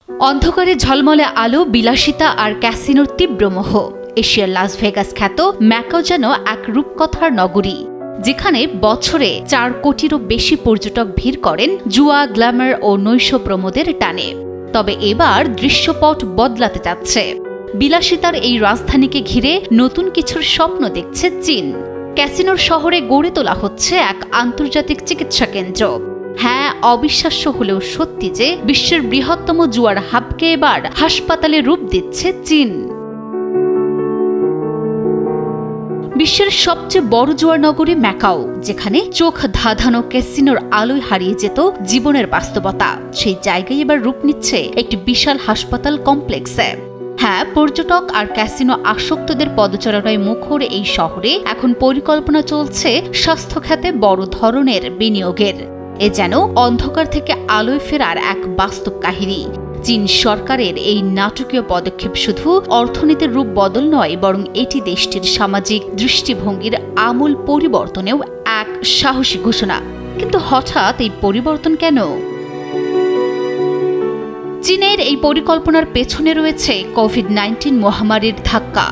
অন্ধকারে ঝলমলে আলো, বিলাসিতা আর ক্যাসিনোর তীব্র মোহ। এশিয়ার লাস ভেগাস খ্যাত ম্যাকাও যেন এক রূপকথার নগরী, যেখানে বছরে 4 কোটিরও বেশি পর্যটক ভিড় করেন জুয়া, গ্ল্যামার ও নৈশ প্রমোদের টানে। তবে এবার দৃশ্যপট বদলাতে যাচ্ছে। বিলাসিতার এই রাজধানীকে ঘিরে নতুন কিছুর স্বপ্ন দেখছে চীন। ক্যাসিনোর শহরে গড়ে তোলা হচ্ছে এক আন্তর্জাতিক চিকিৎসা কেন্দ্র। হ্যাঁ, অবিশ্বাস্য হলেও সত্যি যে বিশ্বের বৃহত্তম জুয়ার হাবকে এবার হাসপাতালে রূপ দিচ্ছে চীন। বিশ্বের সবচেয়ে বড় জুয়ার নগরী ম্যাকাও, যেখানে চোখ ধাঁধানো ক্যাসিনোর আলোয় হারিয়ে যেত জীবনের বাস্তবতা, সেই জায়গায় এবার রূপ নিচ্ছে একটি বিশাল হাসপাতাল কমপ্লেক্সে। হ্যাঁ, পর্যটক আর ক্যাসিনো আসক্তদের পদচারণায় মুখর এই শহরে এখন পরিকল্পনা চলছে স্বাস্থ্য খাতে বড় ধরনের বিনিয়োগের। এ যেন অন্ধকার থেকে আলোয় ফেরার এক বাস্তব কাহিনী। চীন সরকারের এই নাটকীয় পদক্ষেপ শুধু অর্থনীতির রূপ বদল নয়, বরং এটি দেশটির সামাজিক দৃষ্টিভঙ্গির আমূল পরিবর্তনেও এক সাহসী ঘোষণা। কিন্তু হঠাৎ এই পরিবর্তন কেন? চীনের এই পরিকল্পনার পেছনে রয়েছে কোভিড-19 মহামারীর ধাক্কা।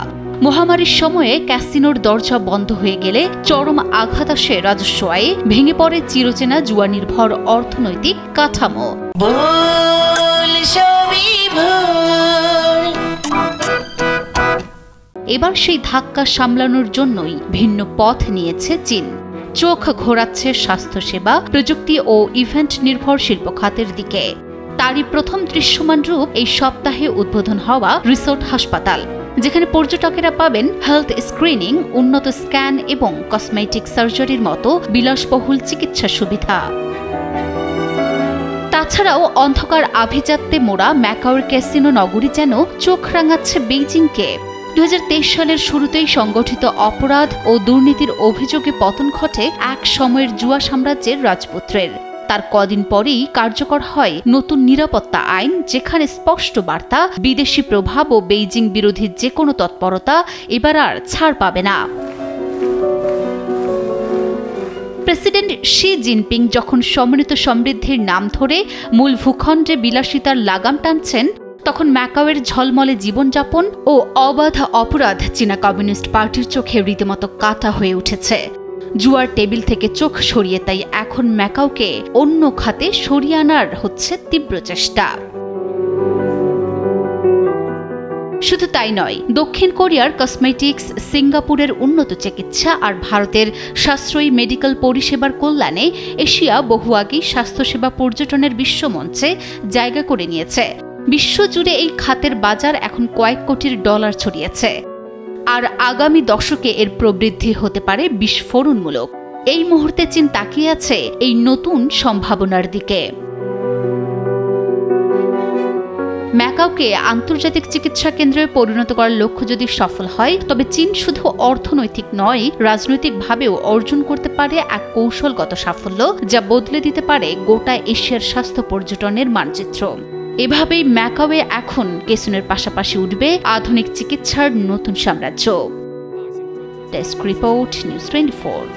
মহামারীর সময়ে ক্যাসিনোর দরজা বন্ধ হয়ে গেলে চরম আঘাত আসে রাজস্ব আয়ে, ভেঙে পড়ে চিরচেনা জুয়া নির্ভর অর্থনৈতিক কাঠামো। এবার সেই ধাক্কা সামলানোর জন্যই ভিন্ন পথ নিয়েছে চীন। চোখ ঘোরাচ্ছে স্বাস্থ্যসেবা, প্রযুক্তি ও ইভেন্ট নির্ভর শিল্প খাতের দিকে। তারই প্রথম দৃশ্যমান রূপ এই সপ্তাহে উদ্বোধন হওয়া রিসোর্ট হাসপাতাল, যেখানে পর্যটকেরা পাবেন হেলথ স্ক্রিনিং, উন্নত স্ক্যান এবং কসমেটিক সার্জারির মতো বিলাসবহুল চিকিৎসা সুবিধা। তাছাড়াও অন্ধকার আভিজাত্যে মোড়া ম্যাকাওর ক্যাসিনো নগরী যেন চোখ রাঙাচ্ছে বেইজিংকে। 2023 সালের শুরুতেই সংগঠিত অপরাধ ও দুর্নীতির অভিযোগে পতন ঘটে এক সময়ের জুয়া সাম্রাজ্যের রাজপুত্রের। তার কদিন পরেই কার্যকর হয় নতুন নিরাপত্তা আইন, যেখানে স্পষ্ট বার্তা, বিদেশি প্রভাব ও বেইজিং বিরোধী যে কোনো তৎপরতা এবার আর ছাড় পাবে না। প্রেসিডেন্ট শি জিনপিং যখন সম্মিলিত সমৃদ্ধির নাম ধরে মূল ভূখণ্ডে বিলাসিতার লাগাম টানছেন, তখন ম্যাকাওয়ের ঝলমলে জীবনযাপন ও অবাধ অপরাধ চীনা কমিউনিস্ট পার্টির চোখে রীতিমতো কাটা হয়ে উঠেছে। জুয়ার টেবিল থেকে চোখ সরিয়ে তাই এখন ম্যাকাওকে অন্য খাতে সরিয়ে আনার হচ্ছে তীব্র চেষ্টা। শুধু তাই নয়, দক্ষিণ কোরিয়ার কসমেটিক্স, সিঙ্গাপুরের উন্নত চিকিৎসা আর ভারতের সাশ্রয়ী মেডিকেল পরিষেবার কল্যাণে এশিয়া বহু আগেই স্বাস্থ্যসেবা পর্যটনের বিশ্বমঞ্চে জায়গা করে নিয়েছে। বিশ্বজুড়ে এই খাতের বাজার এখন কয়েক কোটির ডলার ছড়িয়েছে, আর আগামী দশকে এর প্রবৃদ্ধি হতে পারে বিস্ফোরণমূলক। এই মুহূর্তে চীন তাকিয়ে আছে এই নতুন সম্ভাবনার দিকে। ম্যাকাওকে আন্তর্জাতিক চিকিৎসা কেন্দ্রে পরিণত করার লক্ষ্য যদি সফল হয়, তবে চীন শুধু অর্থনৈতিক নয়, রাজনৈতিকভাবেও অর্জন করতে পারে এক কৌশলগত সাফল্য, যা বদলে দিতে পারে গোটা এশিয়ার স্বাস্থ্য পর্যটনের মানচিত্র। এভাবেই ম্যাকাওয়ে এখন ক্যাসিনোর পাশাপাশি উঠবে আধুনিক চিকিৎসার নতুন সাম্রাজ্য। Desk report, news 24।